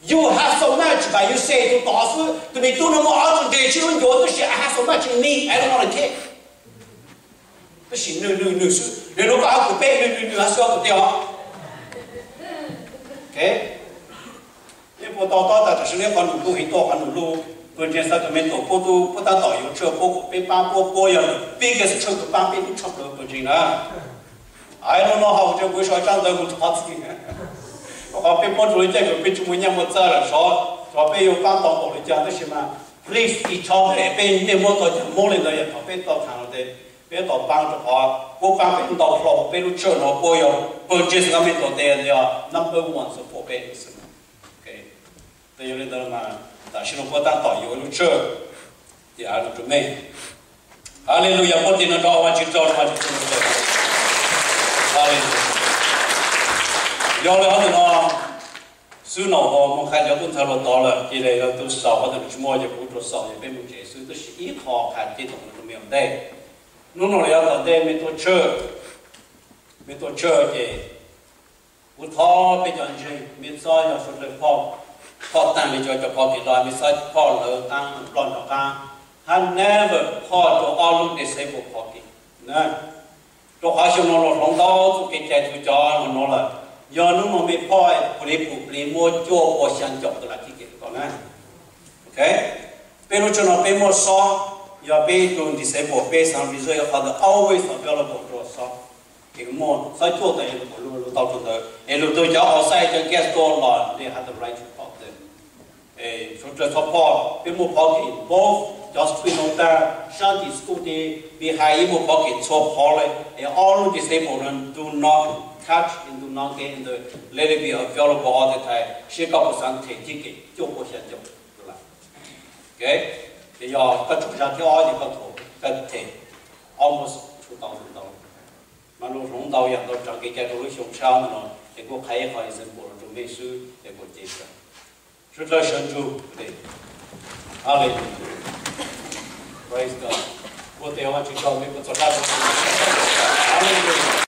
You have so much, but you say to boss, to me, do no more out of the children, I have so much in me, I don't want to take. But she knew, they don't have to pay, I saw the okay? If we thought that the Shilling on the Louis talk on the Lou, when just at the mental photo, put out your church, boy, biggest church of Bambi to Chocolate, Virginia. I don't know how to wish I can't go to party. People to take a picture when you're with Sarah Shaw, to pay your pump on the Jadishima. Please each other, pay the motor, more than the bit of Canada, bit of bound apart, go back in the floor, pay the church or boy, purchase them into there, they are number one for payers. Okay. The little man, that she don't put that on you, church, the other to me. Hallelujah, put in a door what you told what you told. Hallelujah. Y'all know, soon or more kind of $1,000, they do saw what the more you put to saw, you pay me, so the sheep hawk had did on the meal day. No, the other day, me to church, would talk with John, me saw your sort of pop time with your pocket, like beside Paul, down and blonde of car. I never caught to all disabled pocket. No. To I should know from those to get to John or Nola. Your no me point, play more job or shan job to la ticket. Okay? Peruchon pay more song, your pay to disabled based on reserve for the always available to us. More, so I told them to look out the and outside the guest door lot, they had the right to talk them. So just support, people pocket, both just twin of that, shanty school day, behind evil pocket, so poorly, and all disabled and do not touch and do not get in the let it be available all the time. Shake up some ticket, joke or shed job. Okay? They are cut to shut all the control, cut take almost $2,000. Manu from Dow, the junkie get a wish of Channel, they go high is important to make sure they go deeper. Should I show you today? Hallelujah. Praise God. What they want to tell me, but Hallelujah.